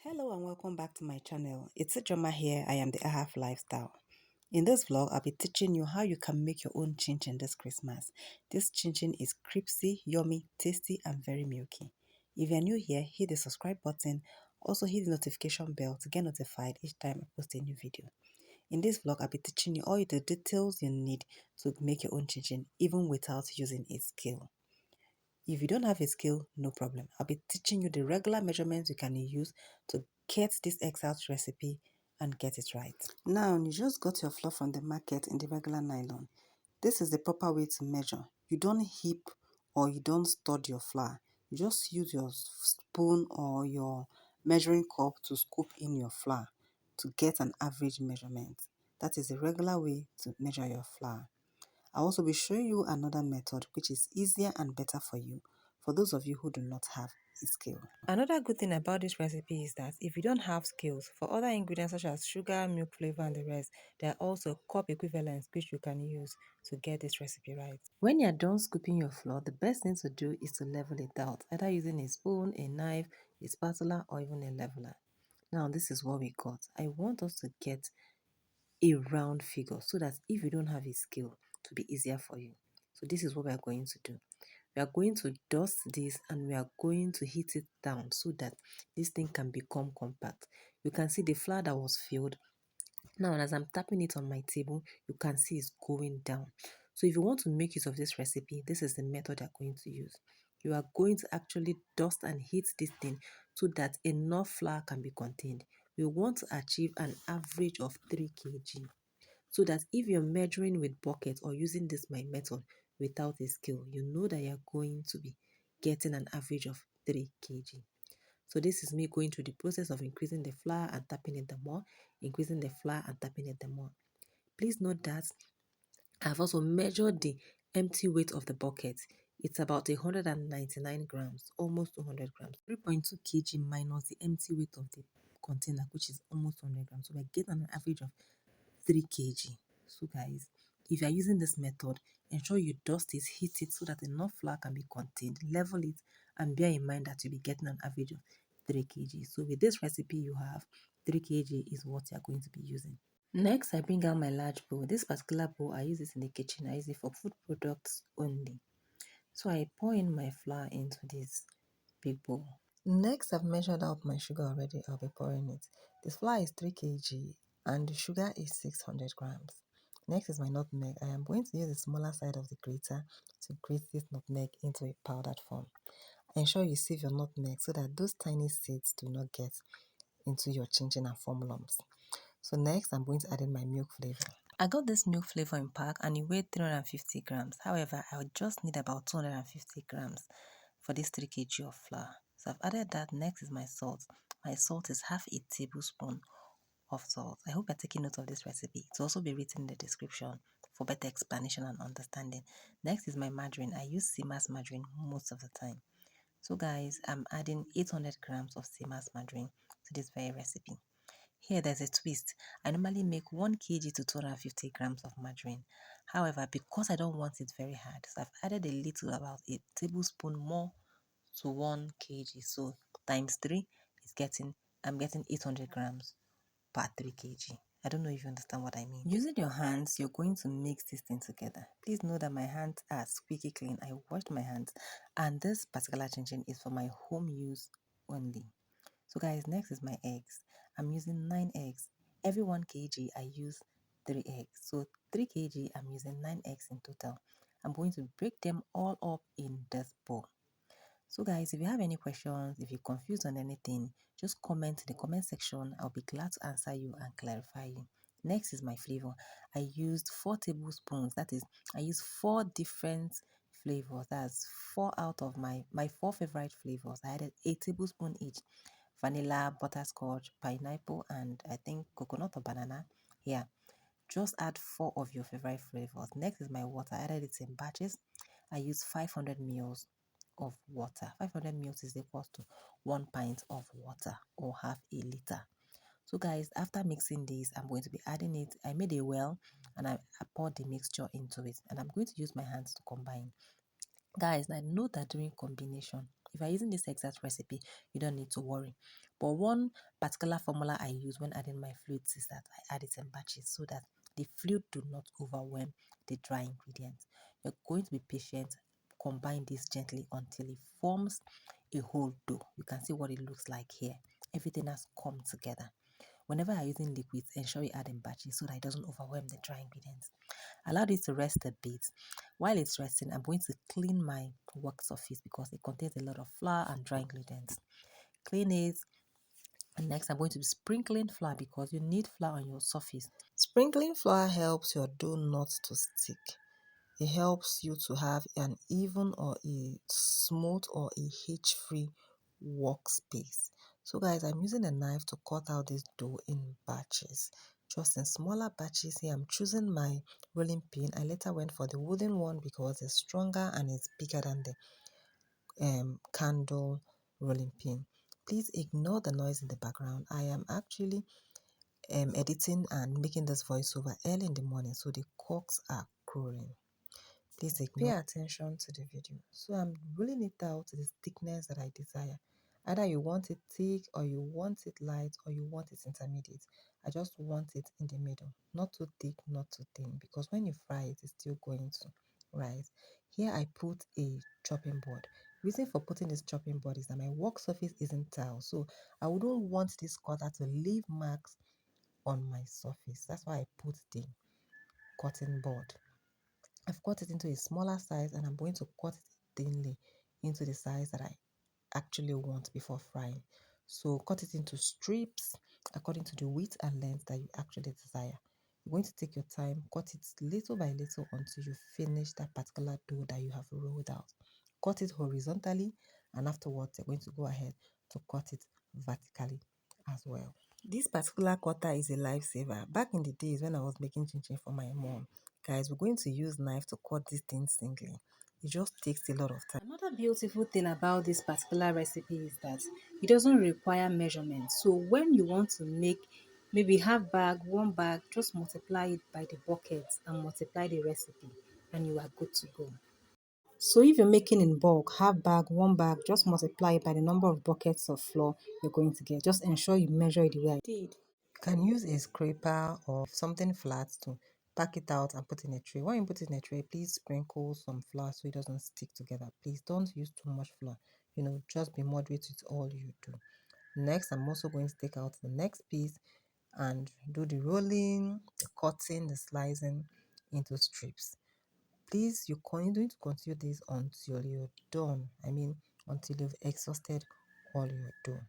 Hello and welcome back to my channel. It's Ijoma here. I am the AHAF Lifestyle. In this vlog, I'll be teaching you how you can make your own chin-chin this Christmas. This chin-chin is crispy, yummy, tasty and very milky. If you're new here, hit the subscribe button. Also hit the notification bell to get notified each time I post a new video. In this vlog, I'll be teaching you all the details you need to make your own chin-chin even without using a scale. If you don't have a scale, no problem. I'll be teaching you the regular measurements you can use to get this exact recipe and get it right. Now, you just got your flour from the market in the regular nylon. This is the proper way to measure. You don't heap or you don't stud your flour. You just use your spoon or your measuring cup to scoop in your flour to get an average measurement. That is the regular way to measure your flour. I'll also be showing you another method which is easier and better for you, for those of you who do not have a scale. Another good thing about this recipe is that if you don't have scales, for other ingredients such as sugar, milk, flavor and the rest, there are also cup equivalents which you can use to get this recipe right. When you're done scooping your flour, the best thing to do is to level it out, either using a spoon, a knife, a spatula or even a leveler. Now this is what we got. I want us to get a round figure so that if you don't have a scale, to be easier for you. So this is what we are going to do. We are going to dust this and we are going to heat it down so that this thing can become compact. You can see the flour that was filled. Now as I'm tapping it on my table, you can see it's going down. So if you want to make use of this recipe, this is the method you're going to use. You are going to actually dust and heat this thing so that enough flour can be contained. We want to achieve an average of 3 kg. So that if you're measuring with bucket or using this my method without a scale, you know that you're going to be getting an average of 3 kg. So this is me going through the process of increasing the flour and tapping it the more, increasing the flour and tapping it the more. Please note that I've also measured the empty weight of the bucket. It's about 199 grams, almost 200 grams. 3.2 kg minus the empty weight of the container, which is almost 100 grams. So we're getting an average of 3 kg. So guys, if you are using this method, ensure you dust it, heat it so that enough flour can be contained, level it, and bear in mind that you'll be getting an average of 3 kg. So with this recipe you have, 3 kg is what you are going to be using. Next, I bring out my large bowl. This particular bowl, I use it in the kitchen. I use it for food products only. So I pour in my flour into this big bowl. Next, I've measured out my sugar already. I'll be pouring it. This flour is 3 kg and the sugar is 600 grams. Next is my nutmeg. I am going to use the smaller side of the grater to grate this nutmeg into a powdered form. Ensure you sieve your nutmeg so that those tiny seeds do not get into your chin-chin and form lumps. So next, I'm going to add in my milk flavor. I got this milk flavor in pack and it weighed 350 grams. However, I would just need about 250 grams for this 3 kg of flour. So I've added that. Next is my salt. My salt is half a tablespoon of salt. I hope you're taking note of this recipe. It's also be written in the description for better explanation and understanding. Next is my margarine. I use Seamas margarine most of the time. So guys, I'm adding 800 grams of Seamas margarine to this very recipe. Here there's a twist. I normally make 1 kg to 250 grams of margarine. However, because I don't want it very hard, so I've added a little, about a tablespoon more to 1 kg. So times 3 is I'm getting 800 grams per 3 kg. I don't know if you understand what I mean. Using your hands, you're going to mix this thing together. Please know that my hands are squeaky clean. I washed my hands, and this particular chin-chin is for my home use only. So guys, next is my eggs. I'm using 9 eggs. Every 1 kg, I use 3 eggs. So 3 kg, I'm using 9 eggs in total. I'm going to break them all up in this bowl. So guys, if you have any questions, if you're confused on anything, just comment in the comment section. I'll be glad to answer you and clarify you. Next is my flavor. I used 4 tablespoons. That is, I used 4 different flavors. That's 4 out of my 4 favorite flavors. I added a tablespoon each. Vanilla, butterscotch, pineapple, and I think coconut or banana. Yeah, just add 4 of your favorite flavors. Next is my water. I added it in batches. I used 500 ml of water. 500 ml is equal to 1 pint of water or half a liter. So guys, after mixing this, I'm going to be adding it. I made a well and I poured the mixture into it, and I'm going to use my hands to combine. Guys, I know that during combination, If you're using this exact recipe, you don't need to worry. But one particular formula I use when adding my fluids is that I add it in batches so that the fluid do not overwhelm the dry ingredients. You're going to be patient, combine this gently until it forms a whole dough. You can see what it looks like here. Everything has come together. Whenever you're using liquids, ensure you add in batches so that it doesn't overwhelm the dry ingredients. Allow this to rest a bit. While it's resting, I'm going to clean my work surface because it contains a lot of flour and dry ingredients. Clean it. And next, I'm going to be sprinkling flour because you need flour on your surface. Sprinkling flour helps your dough not to stick. It helps you to have an even or a smooth or a hitch-free workspace. So guys, I'm using a knife to cut out this dough in batches. Just in smaller batches here, I'm choosing my rolling pin. I later went for the wooden one because it's stronger and it's bigger than the candle rolling pin. Please ignore the noise in the background. I am actually editing and making this voiceover early in the morning, so the cocks are crowing. Please pay attention to the video. So I'm rolling it out to the thickness that I desire. Either you want it thick or you want it light or you want it intermediate. I just want it in the middle. Not too thick, not too thin, because when you fry it, it's still going to rise. Here I put a chopping board. Reason for putting this chopping board is that my work surface isn't tile. So I wouldn't want this cutter to leave marks on my surface. That's why I put the cutting board. I've cut it into a smaller size and I'm going to cut it thinly into the size that I actually want before frying. So cut it into strips according to the width and length that you actually desire. You're going to take your time, cut it little by little until you finish that particular dough that you have rolled out. Cut it horizontally, and afterwards you're going to go ahead to cut it vertically as well. This particular cutter is a lifesaver. Back in the days when I was making chin-chin for my mom, guys, we're going to use knife to cut these things singly. It just takes a lot of time. Another beautiful thing about this particular recipe is that it doesn't require measurement. So when you want to make maybe half bag, one bag, just multiply it by the buckets and multiply the recipe and you are good to go. So if you're making in bulk, half bag, one bag, just multiply it by the number of buckets of flour you're going to get. Just ensure you measure it the way I did. You can use a scraper or something flat to pack it out and put in a tray. When you put it in a tray, please sprinkle some flour so it doesn't stick together. Please don't use too much flour. Just be moderate with all you do. Next, I'm also going to take out the next piece and do the rolling, the cutting, the slicing into strips. Please, you're going to continue this until you're done. Until you've exhausted all your dough.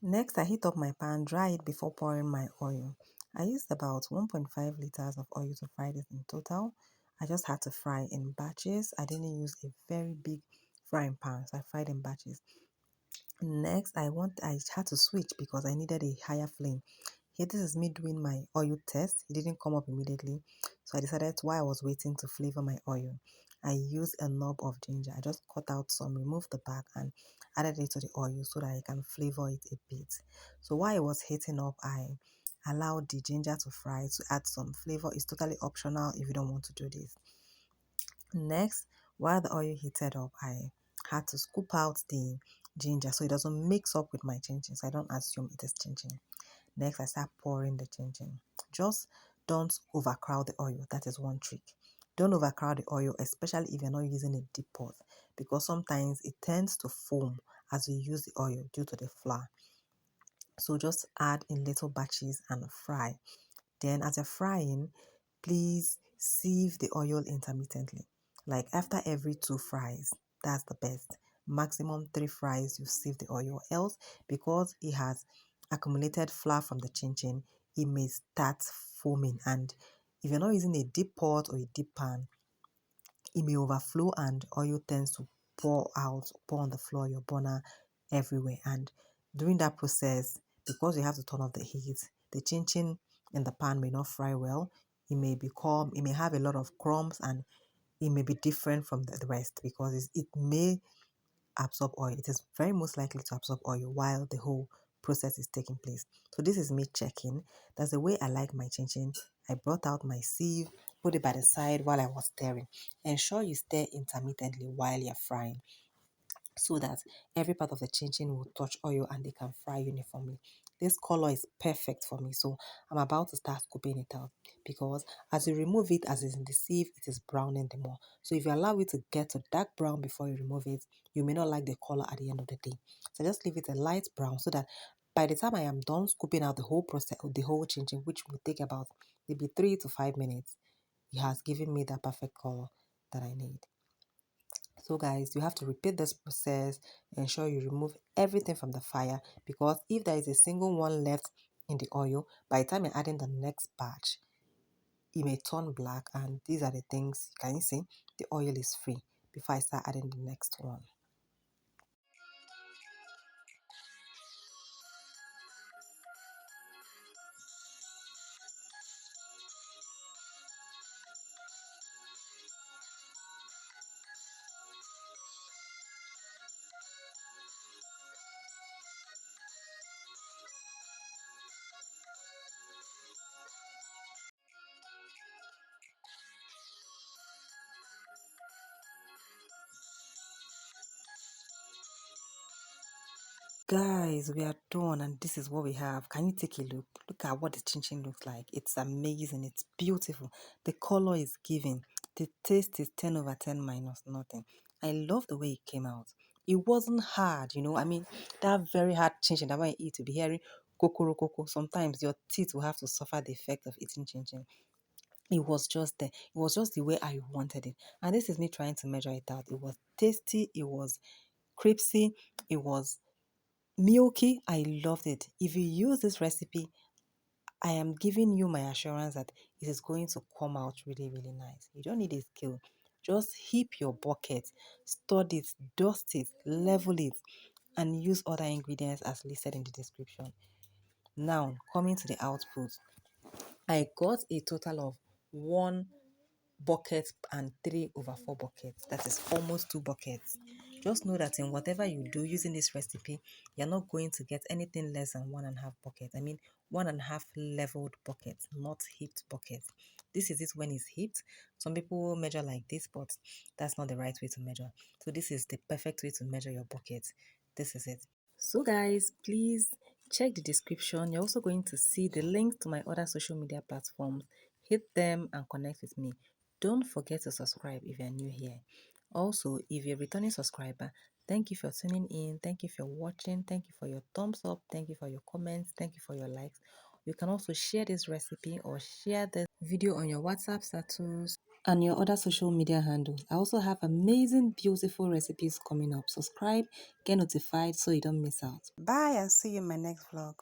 Next, I heat up my pan, dry it before pouring my oil. I used about 1.5 liters of oil to fry this in total. I just had to fry in batches. I didn't use a very big frying pan, so I fried in batches. Next, I had to switch because I needed a higher flame. Here, this is me doing my oil test. It didn't come up immediately, so I decided while I was waiting to flavor my oil, I used a knob of ginger. I just cut out some, removed the back, and added it to the oil so that I can flavor it a bit. So while it was heating up, I allowed the ginger to fry to add some flavor. It's totally optional if you don't want to do this. Next, while the oil heated up, I had to scoop out the ginger so it doesn't mix up with my chinchin. So I don't assume it is chinchin. Next, I start pouring the chinchin. Just don't overcrowd the oil. That is one trick. Don't overcrowd the oil, especially if you're not using a deep pot, because sometimes it tends to foam as you use the oil due to the flour. So just add in little batches and fry. Then as you're frying, please sieve the oil intermittently. Like after every 2 fries, that's the best. Maximum 3 fries, you sieve the oil. Else, because it has accumulated flour from the chin, it may start foaming. And if you're not using a deep pot or a deep pan, it may overflow and oil tends to pour on the floor, your burner, everywhere. And during that process, because you have to turn off the heat, the chin in the pan may not fry well. It may have a lot of crumbs and it may be different from the rest because it may absorb oil. It is very most likely to absorb oil while the whole process is taking place. So this is me checking. That's the way I like my chin. I brought out my sieve, put it by the side while I was stirring. Ensure you stir intermittently while you're frying so that every part of the chin will touch oil and they can fry uniformly. This color is perfect for me, so I'm about to start scooping it out because as you remove it, as is in the sieve, it is browning the more. So if you allow it to get to dark brown before you remove it, you may not like the color at the end of the day. So just leave it a light brown so that by the time I am done scooping out the whole process, the whole chin, which will take about maybe 3 to 5 minutes, it has given me that perfect color that I need. So guys, you have to repeat this process, ensure you remove everything from the fire because if there is a single one left in the oil, by the time you're adding the next batch, it may turn black, and these are the things, can you see? The oil is free before I start adding the next one. Guys, we are done and this is what we have. Can you take a look? Look at what the chin looks like. It's amazing. It's beautiful. The color is giving. The taste is 10 over 10 minus nothing. I love the way it came out. It wasn't hard, I mean, that very hard chin that when you eat, to be hearing kokoro koko. Sometimes your teeth will have to suffer the effect of eating chin. It was just there. It was just the way I wanted it. And this is me trying to measure it out. It was tasty. It was crispy. It was Milky. I loved it. If you use this recipe, I am giving you my assurance that it is going to come out really, really nice. You don't need a scale. Just heap your bucket, stir it, dust it, level it, and use other ingredients as listed in the description. Now, coming to the output, I got a total of 1 bucket and 3/4 buckets. That is almost 2 buckets. Just know that in whatever you do using this recipe, you're not going to get anything less than 1.5 buckets. I mean, 1.5 leveled buckets, not heaped buckets. This is it when it's heaped. Some people measure like this, but that's not the right way to measure. So this is the perfect way to measure your bucket. This is it. So guys, please check the description. You're also going to see the link to my other social media platforms. Hit them and connect with me. Don't forget to subscribe if you're new here. Also, if you're a returning subscriber, thank you for tuning in. Thank you for watching. Thank you for your thumbs up. Thank you for your comments. Thank you for your likes. You can also share this recipe or share this video on your WhatsApp status and your other social media handles. I also have amazing, beautiful recipes coming up. Subscribe, get notified so you don't miss out. Bye and see you in my next vlog.